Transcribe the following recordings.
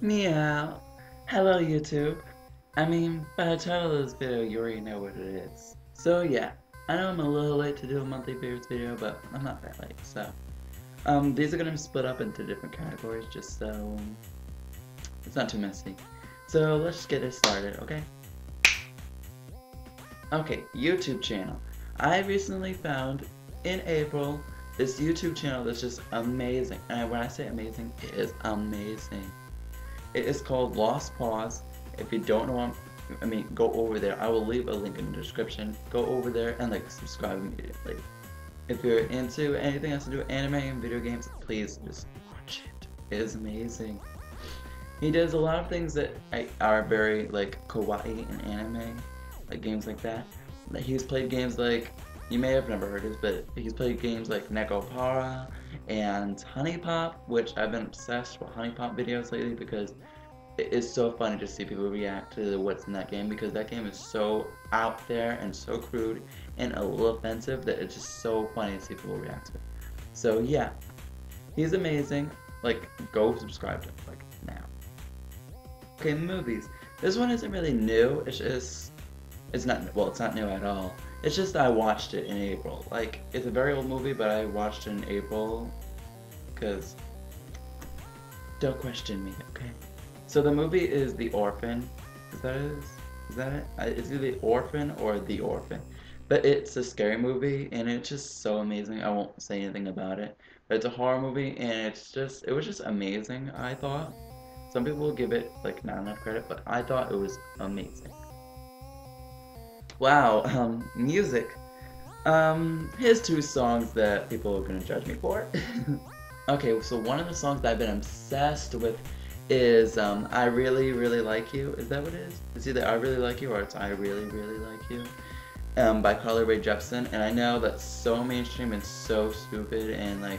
Meow. Hello, YouTube. I mean, by the title of this video, you already know what it is. So yeah, I know I'm a little late to do a monthly favorites video, but I'm not that late, so. These are gonna be split up into different categories, just so it's not too messy. So let's just get it started, okay? Okay, YouTube channel. I recently found, in April, this YouTube channel that's just amazing. And when I say amazing, it is amazing. It is called Lost Pause. If you don't know, go over there. I will leave a link in the description. Go over there and subscribe immediately. If you're into anything else to do with anime and video games, please just watch it. It is amazing. He does a lot of things that are very kawaii in anime, like games like that. He's played games like, you may have never heard of, but he's played games like Nekopara and HuniePop, which I've been obsessed with HuniePop videos lately because it is so funny to see people react to what's in that game, because that game is so out there and so crude and a little offensive that it's just so funny to see people react to it. So yeah, he's amazing. Go subscribe to him, now. Okay, movies. This one isn't really new, it's not new at all. It's just I watched it in April. It's a very old movie, but I watched it in April because don't question me, okay? So the movie is The Orphan. Is that it? Is that it? It's either The Orphan or The Orphan. But it's a scary movie, and it's just so amazing. I won't say anything about it. But it's a horror movie, and it was just amazing, I thought. Some people will give it, not enough credit, but I thought it was amazing. Wow, music. Here's two songs that people are gonna judge me for. Okay, so one of the songs that I've been obsessed with is I Really, Really Like You. Is that what it is? It's either I Really Like You or it's I Really, Really Like You. By Carly Rae Jepsen. And I know that's so mainstream and so stupid, and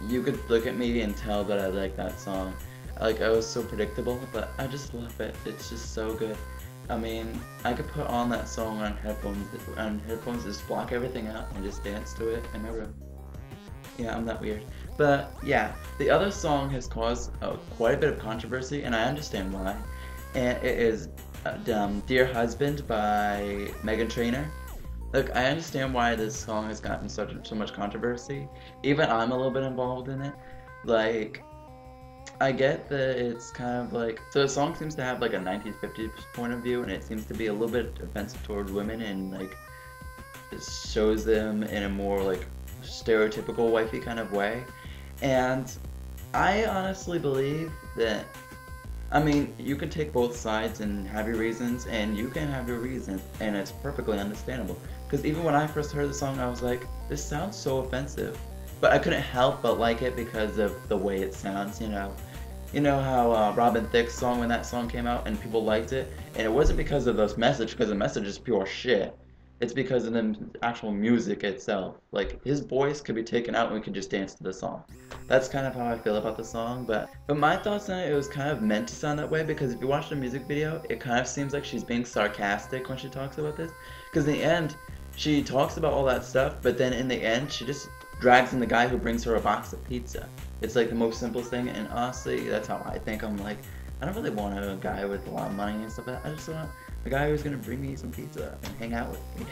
you could look at me and tell that I like that song. I was so predictable, but I just love it. It's just so good. I mean, I could put on that song on headphones, just block everything out and just dance to it in my room. Yeah, I'm that weird. But yeah, the other song has caused quite a bit of controversy, and I understand why. And it is Dear Husband by Meghan Trainor. Look, I understand why this song has gotten so much controversy. Even I'm a little bit involved in it. I get that it's kind of so the song seems to have a 1950s point of view, and it seems to be a little bit offensive towards women, and it shows them in a more stereotypical wifey kind of way. And I honestly believe that, I mean, you can take both sides and have your reasons, and you can have your reasons, and it's perfectly understandable. Because even when I first heard the song, I was like, this sounds so offensive. But I couldn't help but like it because of the way it sounds, you know. You know how Robin Thicke's song, when that song came out and people liked it, and it wasn't because of this message, because the message is pure shit. It's because of the actual music itself. His voice could be taken out and we could just dance to the song. That's kind of how I feel about the song, but my thoughts on it was kind of meant to sound that way, because if you watch the music video, it kind of seems like she's being sarcastic when she talks about this. Because in the end, she talks about all that stuff, but then in the end, she just drags in the guy who brings her a box of pizza. It's the most simplest thing, and honestly, that's how I think. I'm I don't really want a guy with a lot of money and stuff like that. I just want a guy who's gonna bring me some pizza and hang out with me.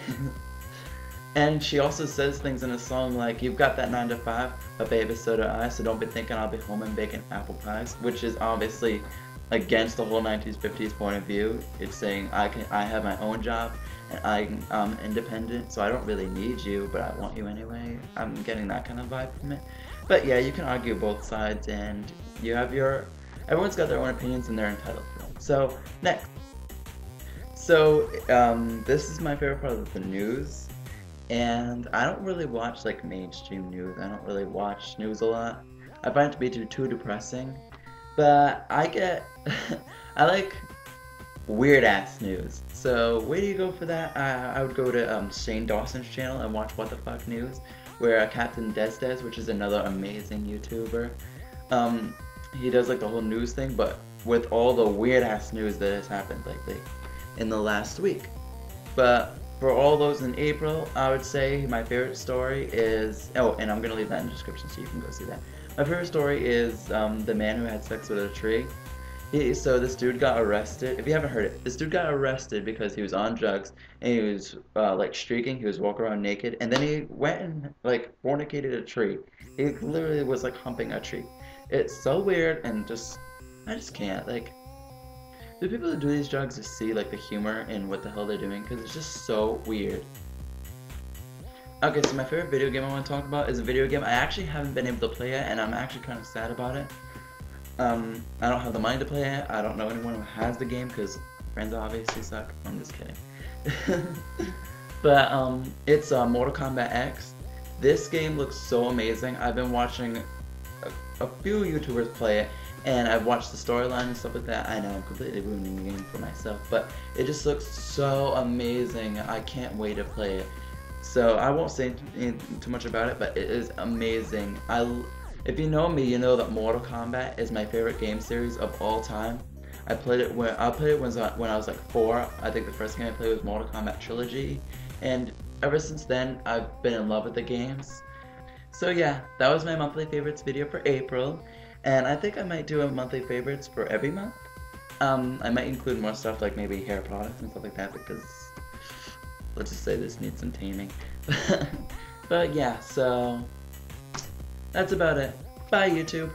And she also says things in a song like, you've got that 9 to 5, but baby, so do I, so don't be thinking I'll be home and baking apple pies, which is obviously against the whole 90s, 50s point of view. It's saying I have my own job, and I'm independent, so I don't really need you, but I want you anyway. I'm getting that kind of vibe from it. But yeah, you can argue both sides, and you have everyone's got their own opinions, and they're entitled to them. So, next. So, this is my favorite part of the news, and I don't really watch mainstream news. I don't really watch news a lot. I find it to be too depressing, but I like weird ass news. So where do you go for that? I would go to Shane Dawson's channel and watch What the Fuck News, where Captain Des, which is another amazing YouTuber, he does the whole news thing, but with all the weird ass news that has happened lately in the last week. But for all those in April, I would say my favorite story is, oh, and I'm gonna leave that in the description so you can go see that, My favorite story is the man who had sex with a tree. So this dude got arrested. If you haven't heard it, this dude got arrested because he was on drugs and he was like streaking. He was walking around naked, and then he went and like fornicated a tree. He literally was like humping a tree. It's so weird and just I just can't like. Do people who do these drugs just see like the humor in what the hell they're doing? Because it's just so weird. Okay, so my favorite video game I want to talk about is a video game I actually haven't been able to play yet, and I'm actually kind of sad about it. I don't have the money to play it. I don't know anyone who has the game because friends obviously suck. I'm just kidding. But it's Mortal Kombat X. This game looks so amazing. I've been watching a few YouTubers play it, and I've watched the storyline and stuff like that. I know I'm completely ruining the game for myself, but it just looks so amazing. I can't wait to play it. So I won't say too much about it, but it is amazing. If you know me, you know that Mortal Kombat is my favorite game series of all time. I played it when I was like 4. I think the first game I played was Mortal Kombat Trilogy, and ever since then I've been in love with the games. So yeah, that was my monthly favorites video for April, and I think I might do a monthly favorites for every month. I might include more stuff like maybe hair products and stuff like that because let's just say this needs some taming. But yeah, so that's about it. Bye, YouTube.